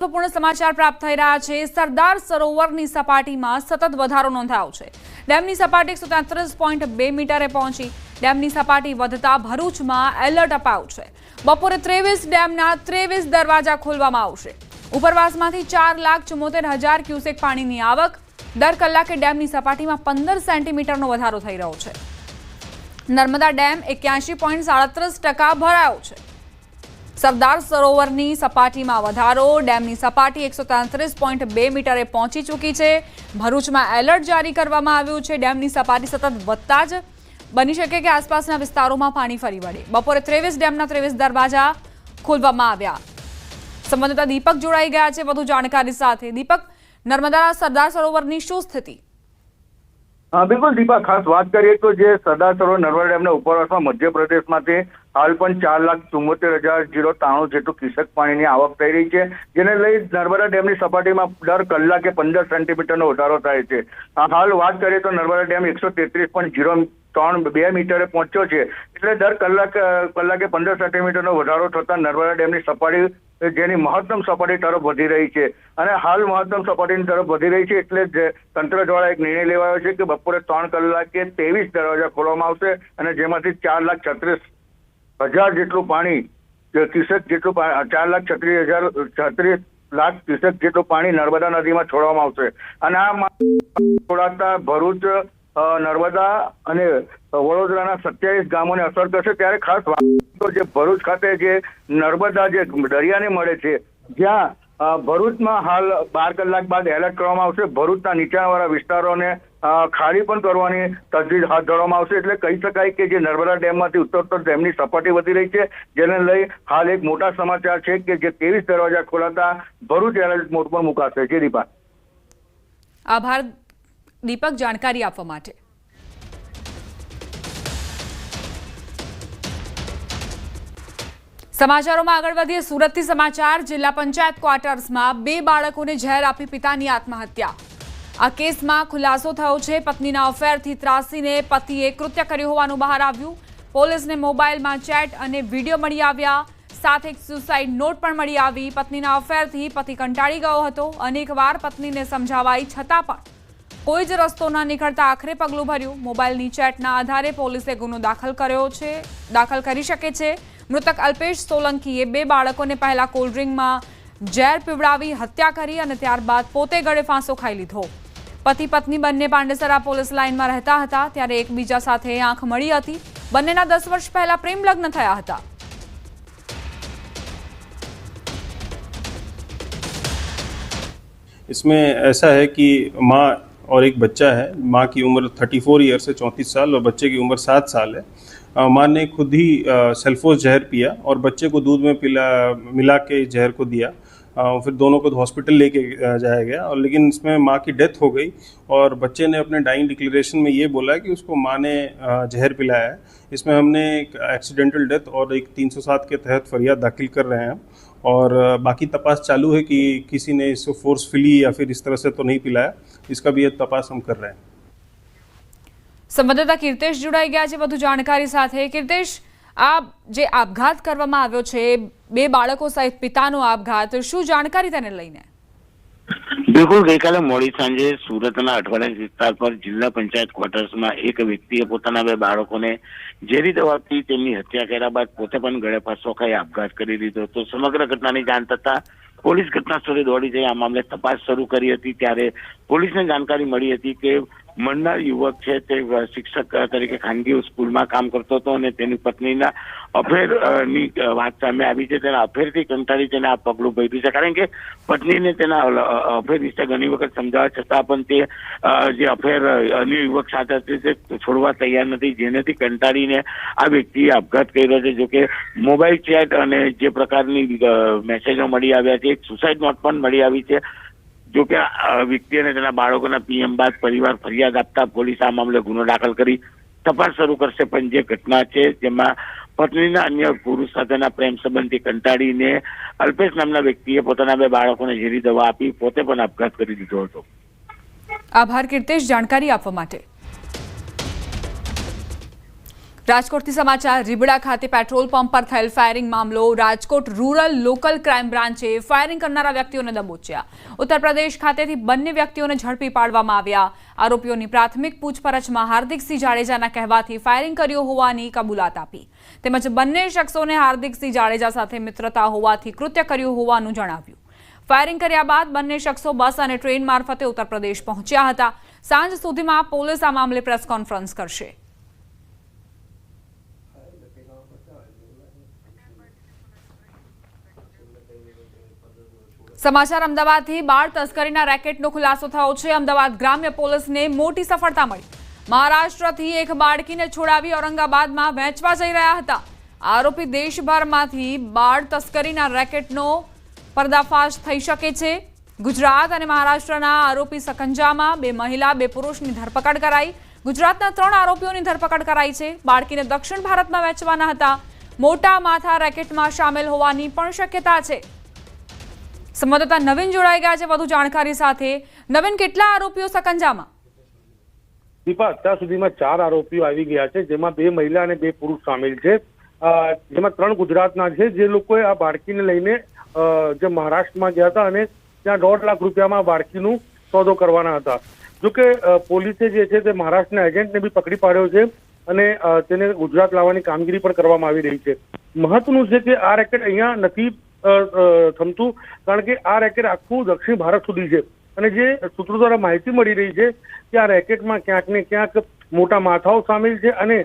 મહત્વપૂર્ણ સમાચાર પ્રાપ્ત થઈ રહ્યા છે। સરદાર સરોવરની સપાટીમાં સતત વધારો નોંધાયો છે। ડેમની સપાટી 133.2 મીટરે પહોંચી। ડેમની સપાટી વધતા ભરૂચમાં એલર્ટ અપાયું છે। બપોરે 23 ડેમના 23 દરવાજા ખોલવામાં આવશે। ઉપરવાસમાંથી 4,74,000 ક્યુસેક પાણીની આવક। દર કલાકે ડેમની સપાટીમાં 15 સેન્ટીમીટરનો વધારો થઈ રહ્યો છે। નર્મદા ડેમ 81.37% ભરાયો છે। સરદાર સરોવરની સપાટીમાં વધારો। ડેમની સપાટી 133.2 મીટરે પહોંચી ચૂકી છે। ભરૂચમાં એલર્ટ જારી કરવામાં આવ્યું છે। ડેમની સપાટી સતત વધતા જ બની શકે કે આસપાસના વિસ્તારોમાં પાણી ફરી વળે। બપોરે 23 ડેમના 23 દરવાજા ખોલવામાં આવ્યા। સંવાદદાતા દીપક જોડાઈ ગયા છે વધુ જાણકારી સાથે। દીપક, નર્મદાના સરદાર સરોવરની શું સ્થિતિ? બિલકુલ દીપા, ખાસ વાત કરીએ તો જે સરદાર સરોવર નર્મદા ડેમના ઉપરવાસમાં મધ્યપ્રદેશમાંથી હાલ પણ 4,74,093 જેટલું ક્યુસેક પાણીની આવક થઈ રહી છે, જેને લઈ નર્મદા ડેમની સપાટીમાં દર કલાકે 15 સેન્ટીમીટરનો વધારો થાય છે। હાલ વાત કરીએ તો નર્મદા ડેમ 133.02 મીટરે પહોંચ્યો છે, એટલે દર કલાકે 15 સેન્ટીમીટરનો વધારો થતા નર્મદા ડેમની સપાટી જેની મહત્તમ સપાટી તરફ વધી રહી છે અને હાલ મહત્તમ સપાટીની તરફ વધી રહી છે, એટલે તંત્ર દ્વારા એક નિર્ણય લેવાયો છે કે બપોરે 3 કલાકે 23 દરવાજા ખોલવામાં આવશે અને જેમાંથી 4,36,000 જેટલું પાણી ક્યુસેક જેટલું 4,36,000 ક્યુસેક જેટલું પાણી નર્મદા નદીમાં છોડવામાં આવશે અને આ છોડાતા ભરૂચ, નર્મદા અને વડોદરાના 27 ગામોને અસર કરશે। ત્યારે ખાસ વાત જે ભરૂચ ખાતે જે નર્મદા જે દરિયાને મળે છે, જ્યાં ભરૂચમાં હાલ 12 કલાક બાદ એલર્ટ કરવામાં આવશે। ભરૂચના નીચાણવાળા વિસ્તારોને ખાલી પણ કરવાની તજવીજ હાથ ધરવામાં આવશે। એટલે કહી શકાય કે જે નર્મદા ડેમમાંથી ઉત્તરોત્તર ડેમની સપાટી વધી રહી છે, જેને લઈ હાલ એક મોટા સમાચાર છે કે જે 23 દરવાજા ખોલાતા ભરૂચ એલર્ટ મોડ પર મુકાશે। જે દીપા, આભાર દીપક જાણકારી આપવા માટે। સમાચારોમાં આગળ વધીએ। સુરતથી સમાચાર। જિલ્લા પંચાયત ક્વાર્ટર્સમાં 2 બાળકોને ઝેર આપી પિતાની આત્મહત્યા। આ કેસમાં ખુલાસો થયો છે। પત્નીના અફેરથી ત્રાસીને પતિએ કૃત્ય કર્યું હોવાનું બહાર આવ્યું। પોલીસને મોબાઈલમાં ચેટ અને વિડીયો મળી આવ્યા, સાથે એક સુસાઇડ નોટ પણ મળી આવી। પત્નીના અફેરથી પતિ કંટાળી ગયો હતો। અનેકવાર પત્નીને સમજાવાઈ છતાં પણ કોઈ જ રસ્તો ન નીકળતા આખરે પગલું ભર્યું। મોબાઈલની ચેટના આધારે પોલીસે ગુનો દાખલ કરી શકે છે। મૃતક અલ્પેશ સોલંકીએ 2 બાળકોને પહેલા કોલ્ડ્રિંકમાં ઝેર પીવડાવી હત્યા કરી અને ત્યારબાદ પોતે ગળે ફાંસો ખાઈ લીધો। પતિ પત્ની બંને પાંડેસરા પોલીસ લાઇનમાં રહેતા હતા, ત્યારે એકબીજા સાથે આંખ મળી હતી। બંનેના 10 વર્ષ પહેલા પ્રેમ લગ્ન થયા હતા। इसमें ऐसा है कि माँ और एक बच्चा है। माँ की उम्र 34 ईयर से 34 साल और बच्चे की उम्र 7 साल है। माँ ने खुद ही सेल्फोस जहर पिया और बच्चे को दूध में मिला के जहर को दिया। फिर दोनों को हॉस्पिटल लेके जाया गया और लेकिन इसमें माँ की डेथ हो गई और बच्चे ने अपने डाइंग डिक्लेरेशन में ये बोला है कि उसको माँ ने जहर पिलाया है। इसमें हमने एक एक्सीडेंटल डेथ और एक 307 के तहत फरियाद दाखिल कर रहे हैं और बाकी तपास चालू है कि किसी ने इसको फोर्सफुली या फिर इस तरह से तो नहीं पिलाया। इसका भी तपास हम कर रहे हैं। સંવાદદાતા કીર્તેશ જોડાઈ ગયા છે વધુ જાણકારી સાથે। કીર્તેશ, આ જે આપઘાત કરવામાં આવ્યો છે, 2 બાળકો સહિત પિતાનો આપઘાત, શું જાણકારી તેને લઈને? બિલકુલ, ગઈકાલે મોડી સાંજે સુરતના અઠવાડિયા વિસ્તાર પર જિલ્લા પંચાયત ક્વાર્ટર્સમાં એક વ્યક્તિએ પોતાના 2 બાળકોને ઝેરી દવાથી તેમની હત્યા કર્યા બાદ પોતે પણ ગળે ફાંસો ખાઈ આપઘાત કરી લીધો હતો। સમગ્ર ઘટનાની જાણ થતા પોલીસ ઘટના સ્થળે દોડી જઈ આ મામલે તપાસ શરૂ કરી હતી। ત્યારે પોલીસને જાણકારી મળી હતી કે મરનાર યુવક છે તે શિક્ષક તરીકે ખાનગી સ્કૂલમાં કામ કરતો હતો અને તેની પત્નીના અફેરની વાત સામે આવી છે। તેના અફેરથી કંટાળી તેને આ પગલું ભર્યું છે, કારણ કે પત્નીને તેના અફેર વિશે ઘણી વખત સમજાવવા છતાં પણ તે જે અફેર અન્ય યુવક સાથે હતી તે છોડવા તૈયાર નથી, જેનાથી કંટાળીને આ વ્યક્તિએ આપઘાત કર્યો છે। જોકે મોબાઈલ ચેટ અને જે પ્રકારની મેસેજો મળી આવ્યા છે, એક સુસાઇડ નોટ પણ મળી આવી છે। જોકે વ્યક્તિ અને તેના બાળકોના પીએમ બાદ પરિવાર ફરિયાદ આપતા પોલીસ આ મામલે ગુનો દાખલ કરી તપાસ શરૂ કરશે। પણ જે ઘટના છે જેમાં પત્નીના અન્ય પુરુષ સાથેના પ્રેમ સંબંધથી કંટાળીને અલ્પેશ નામના વ્યક્તિએ પોતાના 2 બાળકોને ઝેરી દવા આપી પોતે પણ આપઘાત કરી દીધો હતો। આભાર કીર્તેશ જાણકારી આપવા માટે। રાજકોટથી સમાચાર રીબડા ખાતે પેટ્રોલ પંપ પર થયેલ ફાયરિંગ મામલો રાજકોટ રૂરલ લોકલ ક્રાઇમ બ્રાન્ચે ફાયરિંગ કરનારા વ્યક્તિઓને દબોચ્યા. ઉત્તર પ્રદેશ ખાતેથી બંને વ્યક્તિઓને ઝડપી પાડવામાં આવ્યા. આરોપીઓની પ્રાથમિક પૂછપરછમાં હાર્દિકસિંહ જાડેજાના કહેવાથી ફાયરિંગ કર્યો હોવાની કબૂલાત આપી. તેમજ બંને શખ્સોને હાર્દિકસિંહ જાડેજા સાથે મિત્રતા હોવાથી કૃત્ય કર્યું હોવાનું જણાવ્યું. ફાયરિંગ કર્યા બાદ બંને શખ્સો બસ અને ટ્રેન મારફતે ઉત્તર પ્રદેશ પહોંચ્યા હતા. સાંજ સુધીમાં પોલીસ આ મામલે પ્રેસ કોન્ફરન્સ કરશે. સમાચાર અમદાવાદથી બાળ તસ્કરીના રેકેટનો ખુલાસો થયો છે. અમદાવાદ ગ્રામ્ય પોલીસને મોટી સફળતા મળી. મહારાષ્ટ્રથી એક બાળકીને છોડાવી ઔરંગાબાદમાં વહેંચવા જઈ રહ્યા હતા. આરોપી દેશભરમાંથી બાળ તસ્કરીના રેકેટનો પર્દાફાશ થઈ શકે છે. ગુજરાત અને મહારાષ્ટ્રના આરોપી સકંજામાં 2 મહિલા 2 પુરુષની ધરપકડ કરાઈ. ગુજરાતના 3 આરોપીઓની ધરપકડ કરાઈ છે. બાળકીને દક્ષિણ ભારતમાં વહેંચવાના હતા. મોટા માથા રેકેટમાં સામેલ હોવાની પણ શક્યતા છે. સંવાદદાતા નવીન જોડાઈ ગયા છે વધુ જાણકારી સાથે. નવીન, કેટલા આરોપીઓ સકંજામાં? દીપા, અત્યાર સુધીમાં 4 આરોપીઓ આવી ગયા છે, જેમાં 2 મહિલા અને 2 પુરુષ સામેલ છે. જેમાં 3 ગુજરાતના છે, જે લોકોએ આ બાળકીને લઈને જે મહારાષ્ટ્રમાં ગયા હતા અને ત્યાં 1.5 લાખ રૂપિયામાં બાળકીનું સોદો કરવાના હતા. જોકે પોલીસે જે છે તે મહારાષ્ટ્રના એજન્ટને બી પકડી પાડ્યો છે અને તેને ગુજરાત લાવવાની કામગીરી પણ કરવામાં આવી રહી છે. મહત્વનું છે કે આ રેકેટ અહીંયા નથી થમતું, કારણ કે આ રેકેટ આખું દક્ષિણ ભારત સુધી છે અને જે સૂત્રો દ્વારા માહિતી મળી રહી છે કે આ રેકેટમાં ક્યાંક ને ક્યાંક મોટા માથાઓ સામેલ છે અને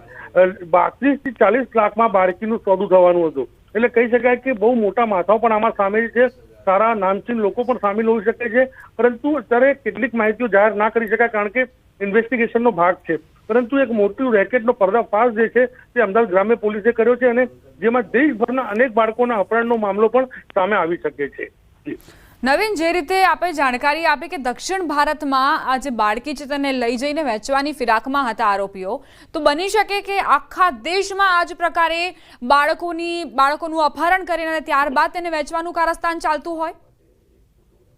32 થી 40 લાખમાં બાળકીનું સોદું થવાનું હતું. એટલે કહી શકાય કે બહુ મોટા માથાઓ પણ આમાં સામેલ છે. સારા નામચીન લોકો પણ સામેલ હોઈ શકે છે, પરંતુ અત્યારે કેટલીક માહિતીઓ જાહેર ના કરી શકાય, કારણ કે ઇન્વેસ્ટિગેશનનો ભાગ છે. પરંતુ એક મોટી રેકેટનો પર્દાફાશ જે છે તે અમદાવાદ ગ્રામ્ય પોલીસે કર્યો છે અને જેમાં દેશભરના અનેક બાળકોના અપહરણનો મામલો પણ સામે આવી શકે છે. નવીન, જે રીતે આપણે જાણકારી આપી કે દક્ષિણ ભારતમાં આ જે બાળકી છે તેને લઈ જઈને વહેંચવાની ફિરાકમાં હતા આરોપીઓ, તો બની શકે કે આખા દેશમાં આ જ પ્રકારે બાળકોનું અપહરણ કરીને ત્યારબાદ તેને વહેંચવાનું કારસ્તાન ચાલતું હોય?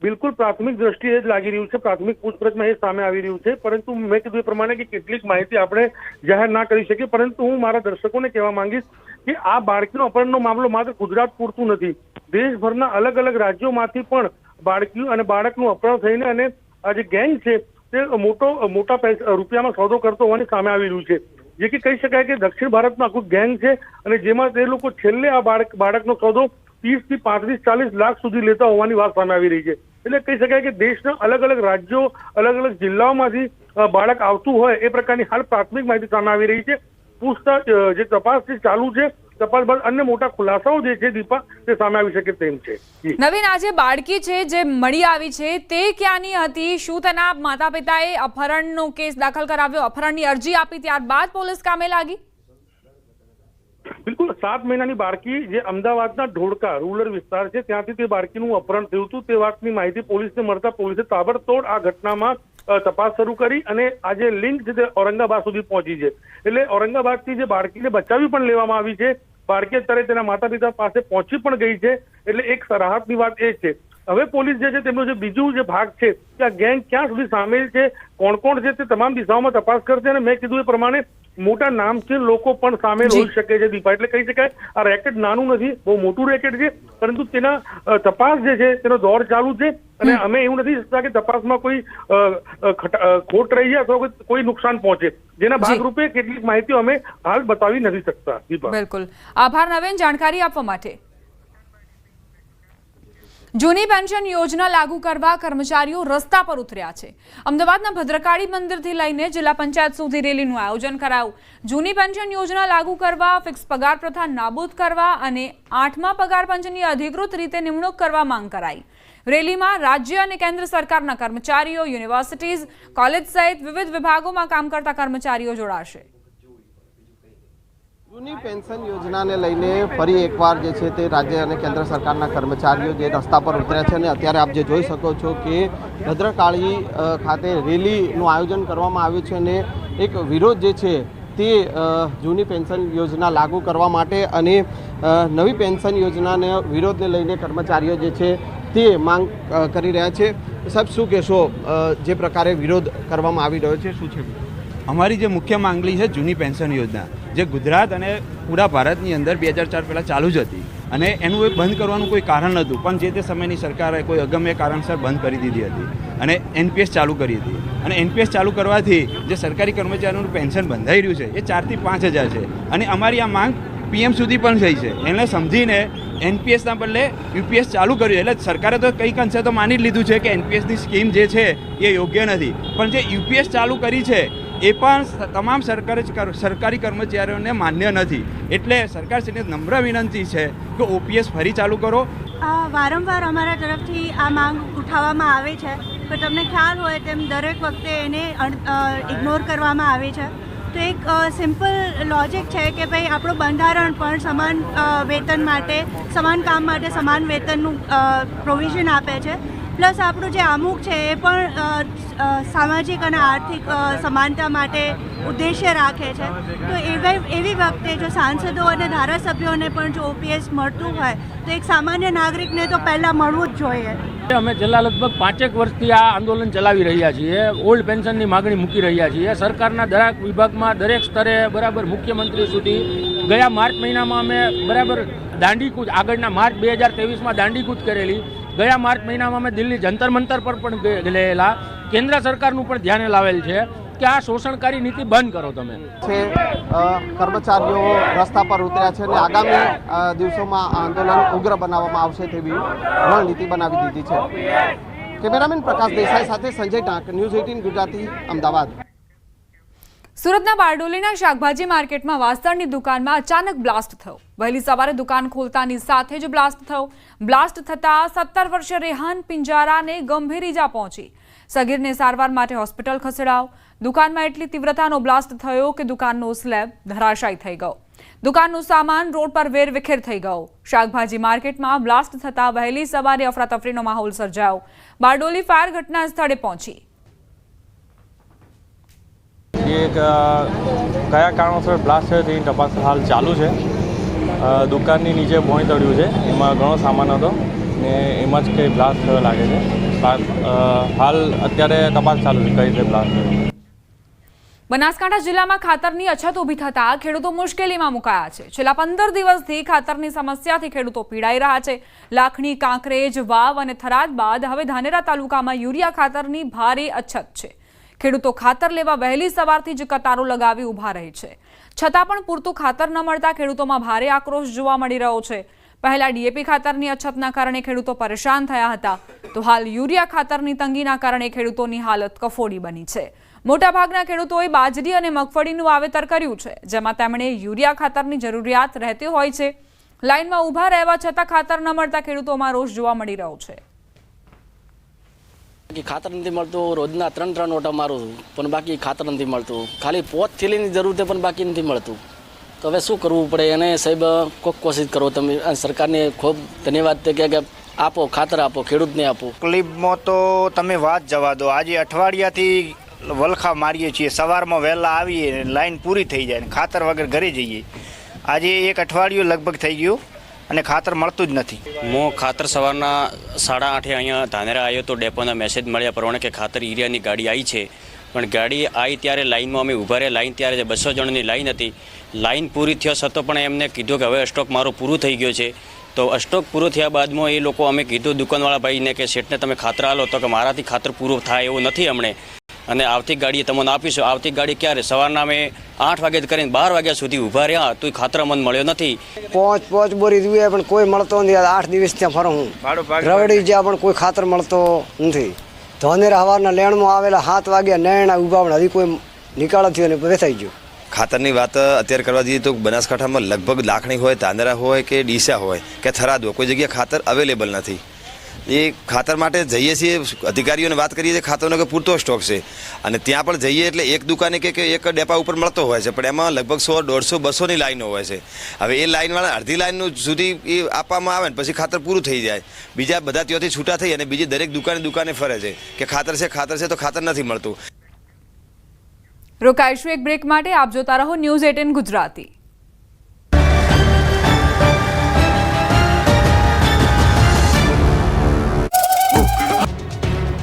બિલકુલ, પ્રાથમિક દ્રષ્ટિએ જ લાગી રહ્યું છે. પ્રાથમિક પૂછપરછમાં એ સામે આવી રહ્યું છે, પરંતુ મેં કીધું એ પ્રમાણે કે કેટલીક માહિતી આપણે જાહેર ના કરી શકીએ. પરંતુ હું મારા દર્શકોને કહેવા માંગીશ કે આ બાળકીનો અપહરણનો મામલો માત્ર ગુજરાત પૂરતું નથી. દેશભરના અલગ અલગ રાજ્યોમાંથી પણ બાળકીઓ અને બાળકનું અપહરણ થઈને અને આ જે ગેંગ છે તે મોટા રૂપિયામાં સોદો કરતો હોવાની સામે આવી રહ્યું છે. જે કે કહી શકાય કે દક્ષિણ ભારતમાં આખું ગેંગ છે અને જેમાં તે લોકો છેલ્લે આ બાળકનો સોદો 30 થી 35-40 લાખ સુધી લેતા હોવાની વાત સામે આવી રહી છે. એટલે કહી શકાય કે દેશના અલગ અલગ રાજ્યો, અલગ અલગ જિલ્લાઓમાંથી બાળક આવતું હોય એ પ્રકારની હાલ પ્રાથમિક માહિતી સામે આવી રહી છે. પૂછતાછ જે તપાસ ચાલુ છે, તપાસ બાદ અન્ય મોટા ખુલાસાઓ જે છે દીપા તે સામે આવી શકે તેમ છે. નવીન, આ જે બાળકી છે જે મળી આવી છે તે ક્યાંની હતી? શું તેના માતા પિતાએ અપહરણનો કેસ દાખલ કરાવ્યો, અપહરણની અરજી આપી, ત્યારબાદ પોલીસ કામે લાગી? બિલકુલ, 7 મહિનાની બાળકી જે અમદાવાદના ઢોળકા રૂરલ વિસ્તાર છે ત્યાંથી તે બાળકીનું અપહરણ થયું હતું. તે વાતની માહિતી પોલીસને મળતા પોલીસે તાબડતોડ આ ઘટનામાં તપાસ શરૂ કરી અને આ જે લિંક છે તે ઔરંગાબાદ સુધી પહોંચી છે. એટલે ઔરંગાબાદથી જે બાળકીને બચાવી પણ લેવામાં આવી છે. બાળકી અત્યારે તેના માતા પિતા પાસે પહોંચી પણ ગઈ છે. એટલે એક રાહતની વાત એ છે. હવે પોલીસ જે છે તેમનો જે બીજું જે ભાગ છે કે આ ગેંગ ક્યાં સુધી સામેલ છે, કોણ કોણ છે તે તમામ દિશાઓમાં તપાસ કરશે અને મેં કીધું એ પ્રમાણે મોટા નામચીન લોકો પણ સામેલ હોઈ શકે છે દીપા. એટલે કહી શકાય આ રેકેટ નાનું નથી, બહુ મોટું રેકેટ છે, પરંતુ તેના તપાસ જે છે તેનો દોર ચાલુ છે અને અમે એવું નથી ઈચ્છતા કે તપાસમાં કોઈ ખોટ રહી જાય અથવા કોઈ નુકસાન પહોંચે, જેના ભાગરૂપે કેટલીક માહિતીઓ અમે હાલ બતાવી નથી શકતા દીપા. બિલકુલ, આભાર નવીન જાણકારી આપવા માટે. જૂની પેન્શન યોજના લાગુ કરવા કર્મચારીઓ રસ્તા પર ઉતર્યા છે. અમદાવાદના ભદ્રકાળી મંદિરથી લઈને જિલ્લા પંચાયત સુધી રેલીનું આયોજન કરાયું. જૂની પેન્શન યોજના લાગુ કરવા, ફિક્સ પગાર પ્રથા નાબૂદ કરવા અને 8મા પગાર પંચની અધિકૃત રીતે નિમણૂક કરવા માંગ કરાઈ. રેલીમાં રાજ્ય અને કેન્દ્ર સરકારના કર્મચારીઓ, યુનિવર્સિટીઝ, કોલેજ સહિત વિવિધ વિભાગોમાં કામ કરતા કર્મચારીઓ જોડાશે. જૂની પેન્શન યોજનાને લઈને ફરી એકવાર જે છે તે રાજ્ય અને કેન્દ્ર સરકારના કર્મચારીઓ જે રસ્તા પર ઉતર્યા છે અને અત્યારે આપ જે જોઈ શકો છો કે ભદ્રકાળી ખાતે રેલીનું આયોજન કરવામાં આવ્યું છે અને એક વિરોધ જે છે તે જૂની પેન્શન યોજના લાગુ કરવા માટે અને નવી પેન્શન યોજનાને વિરોધને લઈને કર્મચારીઓ જે છે તે માંગ કરી રહ્યા છે. સાહેબ, શું કહેશો, જે પ્રકારે વિરોધ કરવામાં આવી રહ્યો છે, શું છે? અમારી જે મુખ્ય માંગણી છે જૂની પેન્શન યોજના, જે ગુજરાત અને પૂરા ભારતની અંદર 2004 પહેલાં ચાલુ જ હતી અને એનું એક બંધ કરવાનું કોઈ કારણ નહોતું, પણ જે તે સમયની સરકારે કોઈ અગમ્ય કારણસર બંધ કરી દીધી હતી અને એનપીએસ ચાલુ કરી હતી. અને એનપીએસ ચાલુ કરવાથી જે સરકારી કર્મચારીઓનું પેન્શન બંધાઈ રહ્યું છે એ 4 થી 5 હજાર છે અને અમારી આ માંગ પીએમ સુધી પણ થઈ છે. એને સમજીને એનપીએસના બદલે યુપીએસ ચાલુ કર્યું. એટલે સરકારે તો કંઈક અંશે તો માની જ લીધું છે કે એનપીએસની સ્કીમ જે છે એ યોગ્ય નથી, પણ જે યુપીએસ ચાલુ કરી છે એ પણ તમામ સરકારી કર્મચારીઓને માન્ય નથી. એટલે સરકારશ્રીને નમ્ર વિનંતી છે કે ઓપીએસ ફરી ચાલુ કરો. વારંવાર અમારા તરફથી આ માંગ ઉઠાવવામાં આવે છે, પણ તમને ખ્યાલ હોય તેમ દરેક વખતે એને ઇગ્નોર કરવામાં આવે છે. તો એક સિમ્પલ લોજિક છે કે ભાઈ આપણું બંધારણ પણ સમાન વેતન માટે, સમાન કામ માટે સમાન વેતનનું પ્રોવિઝન આપે છે. પ્લસ આપણું જે આમુખ છે એ પણ સામાજિક અને આર્થિક સમાનતા માટે ઉદ્દેશ્ય રાખે છે. તો એવી વખતે જો સાંસદો અને ધારાસભ્યોને પણ જો ઓપીએસ મળતું હોય તો એક સામાન્ય નાગરિકને તો પહેલાં મળવું જ જોઈએ. અમે છેલ્લા લગભગ 5 વર્ષથી આ આંદોલન ચલાવી રહ્યા છીએ. ઓલ્ડ પેન્શનની માગણી મૂકી રહ્યા છીએ. સરકારના દરેક વિભાગમાં, દરેક સ્તરે બરાબર મુખ્યમંત્રી સુધી ગયા માર્ચ મહિનામાં અમે બરાબર દાંડીકૂચ, આગળના માર્ચ 2023માં દાંડીકૂચ કરેલી. ગયા માર્ચ મહિનામાં અમે દિલ્હી જંતર મંતર પર પણ ગયેલા. કેન્દ્ર સરકારનું પણ ધ્યાને લાવેલ છે કે આ શોષણકારી નીતિ બંધ કરો તમે. કર્મચારીઓ રસ્તા પર ઉતર્યા છે અને આગામી દિવસોમાં આંદોલન ઉગ્ર બનાવવામાં આવશે તેવી રણનીતિ બનાવી દીધી છે. કેમેરામેન પ્રકાશ દેસાઈ સાથે સંજય ટાંક, ન્યૂઝ 18 ગુજરાતી, અમદાવાદ. સુરતના બારડોલીના શાકભાજી માર્કેટમાં વાસણની દુકાનમાં અચાનક બ્લાસ્ટ થયો. વહેલી સવારે દુકાન ખોલતાની સાથે જ બ્લાસ્ટ થયો. બ્લાસ્ટ થતાં 17 વર્ષીય રેહાન પિંજારાને ગંભીર ઈજા પહોંચી. સગીરને સારવાર માટે હોસ્પિટલ ખસેડાયો. દુકાનમાં એટલી તીવ્રતાનો બ્લાસ્ટ થયો કે દુકાનનો સ્લેબ ધરાશાયી થઈ ગયો. દુકાનનો સામાન રોડ પર વેરવિખેર થઈ ગયો. શાકભાજી માર્કેટમાં બ્લાસ્ટ થતાં વહેલી સવારે અફરાતફરીનો માહોલ સર્જાયો. બારડોલી ફાયર ઘટના સ્થળે પહોંચી. કયા કારણોસર બ્લાસ્ટ થયો તેની તપાસ હાલ ચાલુ છે. દુકાનની નીચે ભોંય તળ્યું છે, એમાં ઘણો સામાન હતો ને એમાં જ કંઈ બ્લાસ્ટ થયો લાગે છે. હાલ અત્યારે તપાસ ચાલુ છે કઈ રીતે બ્લાસ્ટ થયો. બનાસકાંઠા જિલ્લામાં ખાતરની અછત ઊભી થતાં ખેડૂતો મુશ્કેલીમાં મુકાયા છે. છેલ્લા 15 દિવસથી ખાતરની સમસ્યાથી ખેડૂતો પીડાઈ રહ્યા છે. લાખણી, કાંકરેજ, વાવ અને થરાદ બાદ હવે ધાનેરા તાલુકામાં યુરિયા ખાતરની ભારે અછત છે. ખેડૂતો ખાતર લેવા વહેલી સવારથી જ કતારો લગાવી ઊભા રહે છે. છતાં પણ પૂરતું ખાતર ન મળતા ખેડૂતોમાં ભારે આક્રોશ જોવા મળી રહ્યો છે. પહેલા ડીએપી ખાતરની અછતના કારણે ખેડૂતો પરેશાન થયા હતા, તો હાલ યુરિયા ખાતરની તંગીના કારણે ખેડૂતોની હાલત કફોડી બની છે. મોટાભાગના ખેડૂતોએ બાજરી અને મગફળીનું વાવેતર કર્યું છે, જેમાં તેમણે યુરિયા ખાતરની જરૂરિયાત રહેતી હોય છે. લાઇનમાં ઊભા રહેવા છતાં ખાતર ન મળતા ખેડૂતોમાં રોષ જોવા મળી રહ્યો છે. ખાતર નથી મળતું. રોજના 3 ઓટા મારું પણ બાકી ખાતર નથી મળતું. ખાલી 5 થેલીની જરૂર છે પણ બાકી નથી મળતું. તો હવે શું કરવું પડે? અને સાહેબ કોઈક કોશિશ કરો તમે. સરકારને ખૂબ ધન્યવાદ છે કે આપો ખાતર, આપો ખેડૂતને આપો. તકલીફમાં તો તમે વાત જવા દો. આજે અઠવાડિયાથી વલખા મારીએ છીએ. સવારમાં વહેલા આવીએ, લાઈન પૂરી થઈ જાય ને ખાતર વગર ઘરે જઈએ. આજે 1 અઠવાડિયું લગભગ થઈ ગયું અને ખાતર મળતું જ નથી. હું ખાતર સવારના 8:30 અહીંયા ધાનેરા આવ્યો તો ડેપોના મેસેજ મળ્યા પ્રમાણે કે ખાતર યુરિયાની ગાડી આવી છે. પણ ગાડી આવી ત્યારે લાઇનમાં અમે ઊભા રહ્યા. લાઇન ત્યારે 200 જણની લાઇન હતી. લાઇન પૂરી થયો છતાં પણ એમને કીધું કે હવે સ્ટોક મારો પૂરું થઈ ગયો છે. તો સ્ટોક પૂરો થયા બાદમાં એ લોકો અમે કીધું દુકાનવાળા ભાઈને કે શેઠને તમે ખાતર આલો, તો કે મારાથી ખાતર પૂરું થાય એવું નથી હમણે, અને આવતી ગાડીએ તમને આપીશું. આવતી ગાડી ક્યારે? સવારના અમે 8 વાગે કરીને 12 વાગ્યા સુધી ઊભા રહ્યા તો ખાતર અમને મળ્યો નથી. 5 બોરી જોઈએ પણ કોઈ મળતો નથી. 8 દિવસ ત્યાં ફરું હું રવડી જ્યાં પણ કોઈ ખાતર મળતો નથી. ધાનેરા સવારના લેણમાં આવેલા 7 વાગ્યા નૈણા ઉભા હજી કોઈ નિકાળ થયો ને વેચાઈ ગયો. ખાતરની વાત અત્યારે કરવા જઈએ તો બનાસકાંઠામાં લગભગ લાખણી હોય, ધાનેરા હોય કે ડીસા હોય કે થરાદ હોય, કોઈ જગ્યાએ ખાતર અવેલેબલ નથી. એ ખાતર માટે જઈએ છીએ, અધિકારીઓને વાત કરીએ છીએ, ખાતરનો કે પૂરતો સ્ટોક છે અને ત્યાં પણ જઈએ એટલે એક દુકાને કે એક ડેપા ઉપર મળતો હોય છે, પણ એમાં લગભગ 100, 150, 200ની લાઈનો હોય છે. હવે એ લાઈનવાળા અડધી લાઈનનું સુધી એ આપવામાં આવે ને પછી ખાતર પૂરું થઈ જાય. બીજા બધા ત્યાંથી છૂટા થઈ અને બીજી દરેક દુકાને ફરે છે કે ખાતર છે તો ખાતર નથી મળતું. રોકાઈશું એક બ્રેક માટે. આપ જોતા રહો ન્યૂઝ 18 ગુજરાતી.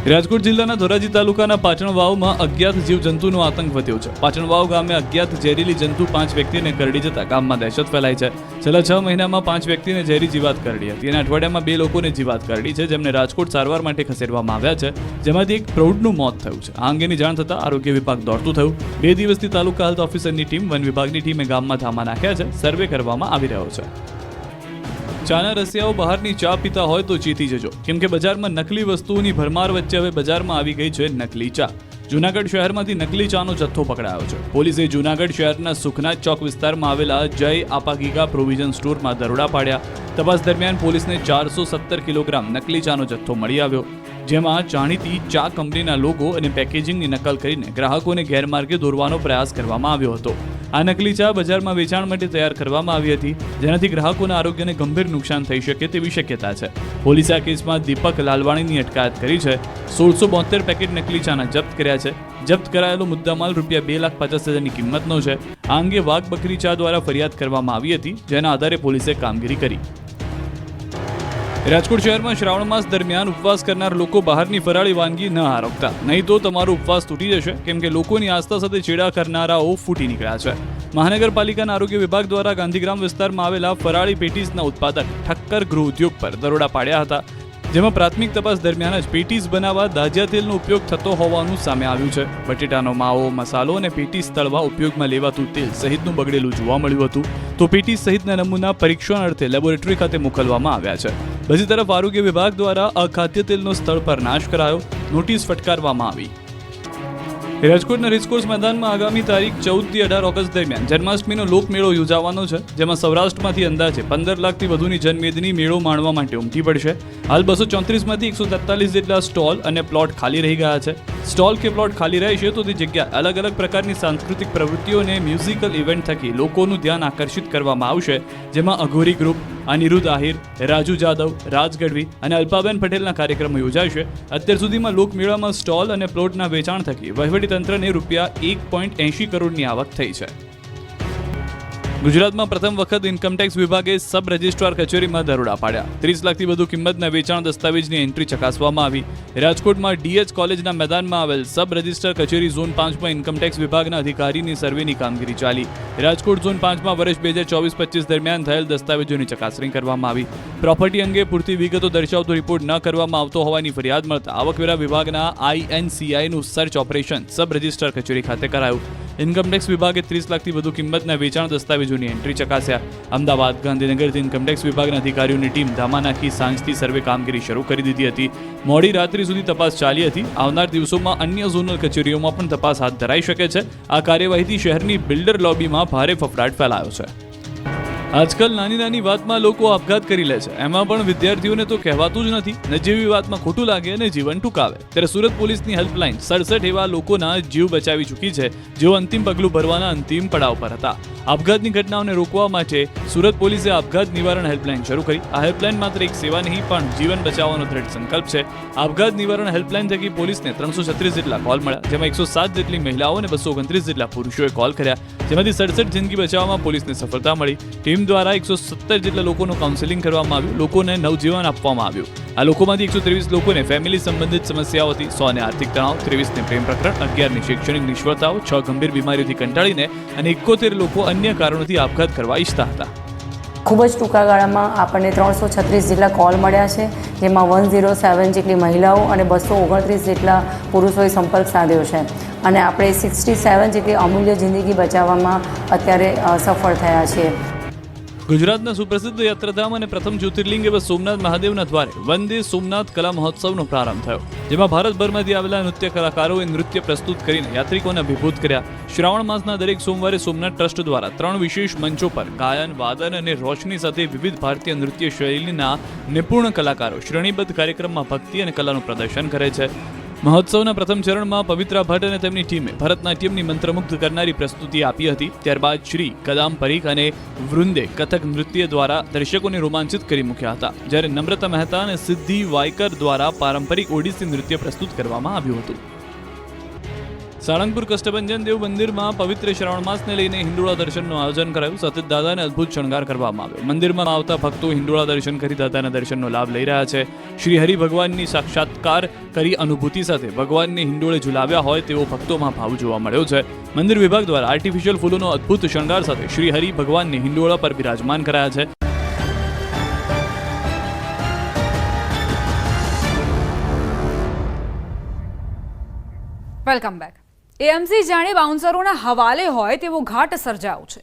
રાજકોટ જિલ્લાના ધોરાજી તાલુકાના પાટણ વાવમાં અજ્ઞાત જીવજંતુનો આતંક વધ્યો છે. પાટણ વાવ ગામે અજ્ઞાત ઝેરીલી જંતુ 5 વ્યક્તિને કરડી જતા ગામમાં દહેશત ફેલાઈ છે. છેલ્લા 6 મહિનામાં 5 વ્યક્તિને ઝેરી જીવાત કરડી હતી અને અઠવાડિયામાં 2 લોકોને જીવાત કરડી છે, જેમને રાજકોટ સારવાર માટે ખસેડવામાં આવ્યા છે, જેમાંથી એક પ્રૌઢનું મોત થયું છે. આ અંગેની જાણ થતાં આરોગ્ય વિભાગ દોડતું થયું. 2 દિવસથી તાલુકા હેલ્થ ઓફિસરની ટીમ, વન વિભાગની ટીમે ગામમાં ધામા નાખ્યા છે. સર્વે કરવામાં આવી રહ્યો છે. ચાના રસિયાઓ બહારની ચા પીતા હોય તો ચેતી જજો, કેમ કે બજારમાં નકલી વસ્તુઓની ભરમાર વચ્ચે હવે બજારમાં આવી ગઈ છે નકલી ચા. જૂનાગઢ શહેરમાંથી નકલી ચાનો જથ્થો પકડાયો છે. પોલીસે જૂનાગઢ શહેરના સુખનાથ ચોક વિસ્તારમાં આવેલા જય આપાગીગા પ્રોવિઝન સ્ટોરમાં દરોડા પાડ્યા. તપાસ દરમિયાન પોલીસને 417 કિલોગ્રામ નકલી ચાનો જથ્થો મળી આવ્યો, જેમાં જાણીતી ચા કંપનીના લોગો અને પેકેજિંગની નકલ કરીને ગ્રાહકોને ગેરમાર્ગે દોરવાનો પ્રયાસ કરવામાં આવ્યો હતો. આ નકલી ચા બજારમાં વેચાણ માટે તૈયાર કરવામાં આવી હતી, જેનાથી ગ્રાહકોના આરોગ્યને ગંભીર નુકસાન થઈ શકે તેવી શક્યતા છે. પોલીસે આ કેસમાં દીપક લાલવાણીની અટકાયત કરી છે. 1672 પેકેટ નકલી ચાના જપ્ત કર્યા છે. જપ્ત કરાયેલો મુદ્દામાલ ₹2,50,000ની કિંમતનો છે. આ અંગે વાઘ બકરી ચા દ્વારા ફરિયાદ કરવામાં આવી હતી, જેના આધારે પોલીસે કામગીરી કરી. રાજકોટ શહેરમાં શ્રાવણ માસ દરમિયાન ઉપવાસ કરનાર લોકો બહારની ફરાળી વાનગી ન આરોગતા, નહીં તો તમારો ઉપવાસ તૂટી જશે, કેમ કે લોકોની આસ્થા સાથે ચેડા કરનારાઓ ફૂટી નીકળ્યા છે. મહાનગરપાલિકાના આરોગ્ય વિભાગ દ્વારા ગાંધીગ્રામ વિસ્તારમાં આવેલા ફરાળી પેટીસના ઉત્પાદક ઠક્કર ગૃહ ઉદ્યોગ પર દરોડા પાડ્યા હતા, જેમાં પ્રાથમિક તપાસ દરમિયાન જ પેટીસ બનાવવા દાજ્યા તેલનો ઉપયોગ થતો હોવાનું સામે આવ્યું છે. બટેટાનો માવો, મસાલો અને પેટીસ તળવા ઉપયોગમાં લેવાતું તેલ સહિતનું બગડેલું જોવા મળ્યું હતું, તો પેટીસ સહિતના નમૂના પરીક્ષણ અર્થે લેબોરેટરી ખાતે મોકલવામાં આવ્યા છે. બીજી તરફ આરોગ્ય વિભાગ દ્વારા અખાદ્ય તેલનો સ્થળ પર નાશ કરાયો, નોટિસ ફટકારવામાં આવી. રાજકોટના રેસકોર્સ મેદાનમાં આગામી તારીખ 14 થી 18 ઓગસ્ટ દરમિયાન જન્માષ્ટમીનો લોકમેળો યોજાવાનો છે, જેમાં સૌરાષ્ટ્રમાંથી અંદાજે 15 લાખથી વધુની જનમેદની મેળો માણવા માટે ઉમટી પડશે. હાલ 234માંથી 143 જેટલા સ્ટોલ અને પ્લોટ ખાલી રહી ગયા છે. સ્ટોલ કે પ્લોટ ખાલી રહેશે તો તે જગ્યા અલગ અલગ પ્રકારની સાંસ્કૃતિક પ્રવૃત્તિઓ અને મ્યુઝિકલ ઇવેન્ટ થકી લોકોનું ધ્યાન આકર્ષિત કરવામાં આવશે, જેમાં અઘોરી ગ્રુપ, અનિરુદ્ધ આહિર, રાજુ જાદવ, રાજ ગઢવી અને અલ્પાબેન પટેલના કાર્યક્રમો યોજાશે. અત્યાર સુધીમાં લોકમેળામાં સ્ટોલ અને પ્લોટના વેચાણ થકી વહીવટીતંત્રને ₹1.80 કરોડની આવક થઈ છે. ગુજરાતમાં પ્રથમ વખત ઇન્કમટેક્સ વિભાગે સબ રજિસ્ટ્રાર કચેરીમાં દરોડા પાડ્યા. 30 લાખથી વધુ કિંમતના વેચાણ દસ્તાવેજની એન્ટ્રી ચકાસવામાં આવી. રાજકોટમાં DH કોલેજના મેદાનમાં આવેલ સબ રજિસ્ટ્રાર કચેરી ઝોન 5માં ઇન્કમટેક્સ વિભાગના અધિકારીની સર્વેની કામગીરી ચાલી. રાજકોટ ઝોન 5માં વર્ષ 2024-25 દરમિયાન થયેલ દસ્તાવેજોની ચકાસણી કરવામાં આવી. પ્રોપર્ટી અંગે પૂરતી વિગતો દર્શાવતો રિપોર્ટ ન કરવામાં આવતો હોવાની ફરિયાદ મળતા આવકવેરા વિભાગના INCIનું સર્ચ ઓપરેશન સબ રજિસ્ટ્રાર કચેરી ખાતે કરાયું. ઇન્કમટેક્સ વિભાગે 30 લાખથી વધુ કિંમતના વેચાણ દસ્તાવેજોની એન્ટ્રી ચકાસ્યા. અમદાવાદ, ગાંધીનગરથી ઇન્કમટેક્સ વિભાગના અધિકારીઓની ટીમ ધામા નાખી સાંજથી સર્વે કામગીરી શરૂ કરી દીધી હતી. મોડી રાત્રિ સુધી તપાસ ચાલી હતી. આવનાર દિવસોમાં અન્ય ઝોનલ કચેરીઓમાં પણ તપાસ હાથ ધરાઈ શકે છે. આ કાર્યવાહીથી શહેરની બિલ્ડર લોબીમાં ભારે ફફડાટ ફેલાયો છે. આજકાલ નાની નાની વાતમાં લોકો આપઘાત કરી લે છે, એમાં પણ વિદ્યાર્થીઓને તો કહેવાતું જ નથી. નજીવી વાતમાં ખોટું લાગે અને જીવન ટૂંકાવે. ત્યારે સુરત પોલીસની હેલ્પલાઇન 67 એવા લોકોના જીવ બચાવી ચૂકી છે, જેઓ અંતિમ પગલું ભરવાના અંતિમ પડાવ પર હતા. આપઘાતની ઘટનાઓને રોકવા માટે સુરત પોલીસે આપઘાત નિવારણ હેલ્પલાઇન શરૂ કરી. આ હેલ્પલાઇન માત્ર એક સેવા નહીં, પણ જીવન બચાવવાનો દ્રઢ સંકલ્પ છે. આપઘાત નિવારણ હેલ્પલાઇન થકી પોલીસને 336 જેટલા કોલ મળ્યા, જેમાં 107 જેટલી મહિલાઓ અને 229 જેટલા પુરુષોએ કોલ કર્યા, જેમાંથી 67 જિંદગી બચાવવામાં પોલીસને સફળતા મળી. ટીમ દ્વારા 117 જેટલા લોકોનું કાઉન્સેલિંગ કરવામાં આવ્યું, લોકોને નવજીવન આપવામાં આવ્યું. આ લોકોમાંથી 123 લોકોને ફેમિલી સંબંધિત સમસ્યાઓ હતી, 100 ને આર્થિક તણાવ, 23 ને પ્રેમ પ્રકરણ, 11 ની શૈક્ષણિક નિષ્ફળતાઓ, 6 ગંભીર બીમારીઓથી કંટાળીને અને 71 લોકો અન્ય કારણોથી આપઘાત કરવા ઈચ્છતા હતા. ખૂબ જ ટૂંકા ગાળામાં આપણને 336 જેટલા કોલ મળ્યા છે, જેમાં 107 જેટલી મહિલાઓ અને 229 જેટલા પુરુષોએ સંપર્ક સાધ્યો છે અને આપણે 67 જેટલી અમૂલ્ય જિંદગી બચાવવામાં અત્યારે સફળ થયા છીએ. ગુજરાતના સુપ્રસિદ્ધ યાત્રાધામ અને પ્રથમ જ્યોતિર્લિંગ એવા સોમનાથ મહાદેવના દ્વારે વંદે સોમનાથ કલા મહોત્સવનો પ્રારંભ થયો, જેમાં ભારતભરમાંથી આવેલા નૃત્ય કલાકારોએ નૃત્ય પ્રસ્તુત કરીને યાત્રિકોને અભિભૂત કર્યા. શ્રાવણ માસના દરેક સોમવારે સોમનાથ ટ્રસ્ટ દ્વારા 3 વિશેષ મંચો પર ગાયન, વાદન અને રોશની સાથે વિવિધ ભારતીય નૃત્ય શૈલીના નિપુણ કલાકારો શ્રેણીબદ્ધ કાર્યક્રમમાં ભક્તિ અને કલાનું પ્રદર્શન કરે છે. મહોત્સવના પ્રથમ ચરણમાં પવિત્રા ભટ્ટ અને તેમની ટીમે ભરતનાટ્યમની મંત્રમુગ્ધ કરનારી પ્રસ્તુતિ આપી હતી. ત્યારબાદ શ્રી કદામ પરીખ અને વૃંદે કથક નૃત્ય દ્વારા દર્શકોને રોમાંચિત કરી મૂક્યા હતા, જ્યારે નમ્રતા મહેતા અને સિદ્ધિ વાયકર દ્વારા પારંપરિક ઓડિસી નૃત્ય પ્રસ્તુત કરવામાં આવ્યું હતું. સાળંગપુર કષ્ટભંજન દેવ મંદિરમાં પવિત્ર શ્રાવણ માસને લઈને હિંડોળા દર્શનનું આયોજન કરાયું. સતત દાદાને અદ્ભુત શણગાર કરવામાં આવ્યો. મંદિરમાં આવતા ભક્તો હિંડોળા દર્શન કરી દાદાના દર્શનનો લાભ લઈ રહ્યા છે. શ્રી હરિ ભગવાનની સાક્ષાત્કાર કરી અનુભૂતિ સાથે ભગવાનને હિંડોળે ઝુલાવ્યા હોય તેવો ભક્તોમાં ભાવ જોવા મળ્યો છે. મંદિર વિભાગ દ્વારા આર્ટિફિશિયલ ફૂલોનો અદ્ભુત શણગાર સાથે શ્રી હરિ ભગવાનને હિંડોળા પર બિરાજમાન કરાયા છે. Welcome back. એએમસી જાણે બાઉન્સરોના હવાલે હોય તેવો ઘાટ સર્જાયો છે.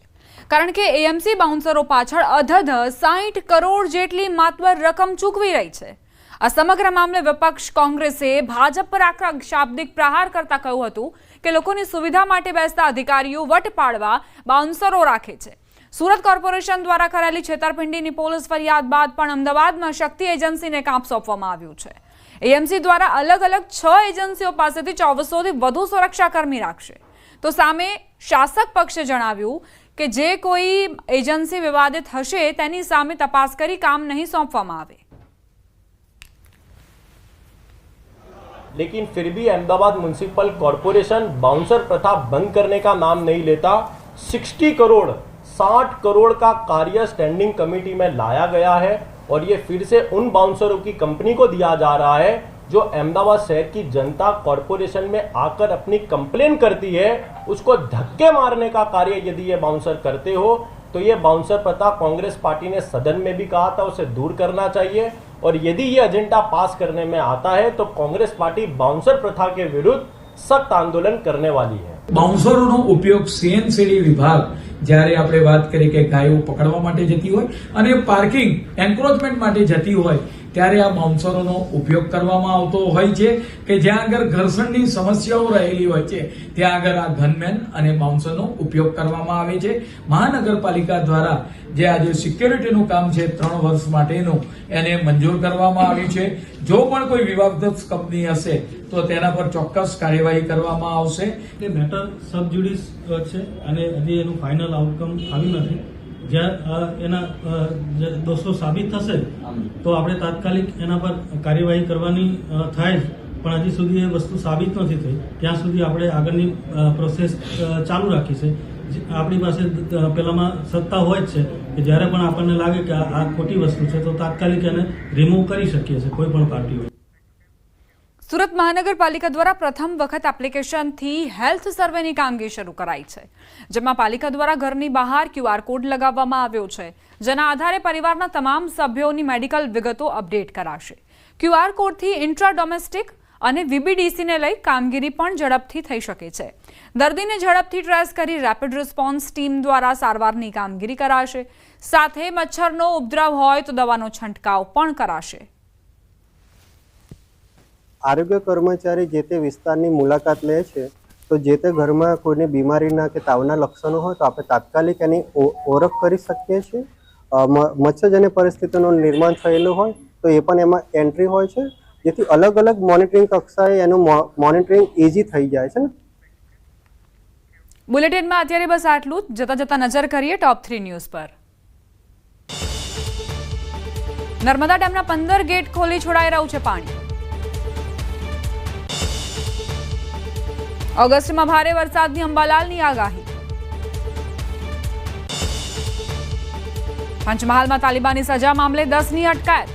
કારણ કે એએમસી બાઉન્સરો પાછળ અધધ 60 કરોડ જેટલી માતબર રકમ ચૂકવી રહી છે. આ સમગ્ર મામલે વિપક્ષ કોંગ્રેસે ભાજપ પર આકરા શાબ્દિક પ્રહાર કરતા કહ્યું હતું કે લોકોની સુવિધા માટે બેસતા અધિકારીઓ વટ પાડવા બાઉન્સરો રાખે છે. સુરત કોર્પોરેશન દ્વારા કરાયેલી છેતરપિંડીની પોલીસ ફરિયાદ બાદ પણ અમદાવાદમાં શક્તિ એજન્સીને કામ સોંપવામાં આવ્યું છે. એએમસી દ્વારા અલગ અલગ 6 એજન્સીઓ પાસેથી 2400થી વધુ સુરક્ષાકર્મી રાખશે. તો સામે શાસક પક્ષે જણાવ્યું કે જે કોઈ એજન્સી વિવાદિત હશે તેની સામે તપાસ કરી કામ નહીં સોંપવામાં આવે. लेकिन फिर भी अहमदाबाद म्युनिसिपल कॉरपोरेशन बाउंसर प्रथा बंद करने का नाम नहीं लेता. 60 करोड़ का कार्य स्टैंडिंग कमेटी में लाया गया है और ये फिर से उन बाउंसरों की कंपनी को दिया जा रहा है जो अहमदाबाद शहर की जनता कॉरपोरेशन में आकर अपनी कंप्लेन करती है. उसको धक्के मारने का कार्य यदि ये बाउंसर करते हो तो ये बाउंसर प्रथा कांग्रेस पार्टी ने सदन में भी कहा था उसे दूर करना चाहिए और यदि ये एजेंडा पास करने में आता है तो कांग्रेस पार्टी बाउंसर प्रथा के विरुद्ध सख्त आंदोलन करने वाली है. બાઉન્સરોનો ઉપયોગ સીએનસીડી વિભાગ જ્યારે આપણે વાત કરીએ કે ગાયો પકડવા માટે જતી હોય અને પાર્કિંગ એન્ક્રોચમેન્ટ માટે જતી હોય ત્યારે આ બાઉન્સરોનો ઉપયોગ કરવામાં આવતો હોય છે કે જ્યાં આગળ ઘર્ષણની સમસ્યાઓ રહેલી હોય છે ત્યાં આગળ આ ગનમેન અને બાઉન્સરનો ઉપયોગ કરવામાં આવે છે. મહાનગરપાલિકા દ્વારા જે આજે સિક્યોરિટીનું કામ છે 3 વર્ષ માટેનું એને મંજૂર કરવામાં આવ્યું છે. જો પણ કોઈ વિવાદગ્રસ્ત કંપની હશે તો તેના પર ચોક્કસ કાર્યવાહી કરવામાં આવશે. એ મેટર સબ જ્યુડિસ છે અને હજી એનું ફાઇનલ આઉટકમ આવ્યું નથી. જ્યાં એના દોષો સાબિત થશે તો આપણે તાત્કાલિક એના પર કાર્યવાહી કરવાની થાય, પણ હજી સુધી એ વસ્તુ સાબિત નથી થઈ. ત્યાં સુધી આપણે આગળની પ્રોસેસ ચાલુ રાખી છે. આપણી પાસે પેલામાં સત્તા હોય જ છે કે જ્યારે પણ આપણને લાગે કે આ ખોટી વસ્તુ છે તો તાત્કાલિક એને રિમૂવ કરી શકીએ છીએ કોઈ પણ પાર્ટીઓ. સુરત મહાનગરપાલિકા દ્વારા પ્રથમ વખત એપ્લિકેશનથી હેલ્થ સર્વેની કામગીરી શરૂ કરાઈ છે, જેમાં પાલિકા દ્વારા ઘરની બહાર QR કોડ લગાવવામાં આવ્યો છે, જેના આધારે પરિવારના તમામ સભ્યોની મેડિકલ વિગતો અપડેટ કરાશે. QR કોડથી ઇન્ટ્રા ડોમેસ્ટિક અને VBDCને લઈ કામગીરી પણ ઝડપથી થઈ શકે છે. દર્દીને ઝડપથી ટ્રેસ કરી રેપિડ રિસ્પોન્સ ટીમ દ્વારા સારવારની કામગીરી કરાશે. સાથે મચ્છરનો ઉપદ્રવ હોય તો દવાનો છંટકાવ પણ કરાશે. આરોગ્ય કર્મચારી જે તે વિસ્તારની મુલાકાત લે છે તો જે તે ઘરમાં કોઈને બીમારીના કે તાવના લક્ષણો હોય તો આપણે તાત્કાલિક એની ઓળખ કરી શકીએ છીએ. મચ્છરજન્ય પરિસ્થિતિનું નિર્માણ થયેલું હોય તો એ પણ એમાં એન્ટ્રી હોય છે, જેથી અલગ અલગ મોનિટરિંગ કક્ષાએ એનું મોનિટરિંગ ઇઝી થઈ જાય છે. બુલેટિનમાં અત્યારે બસ આટલું જ. જતા જતા નજર કરીએ ટોપ 3 ન્યૂઝ પર. નર્મદા ડેમના 15 ગેટ ખોલી છોડાઈ રહ્યું છે પાણી. ઓગસ્ટમાં ભારે વરસાદની અંબાલાલની આગાહી. પંચમહાલમાં તાલિબાની સજા મામલે 10ની અટકાયત.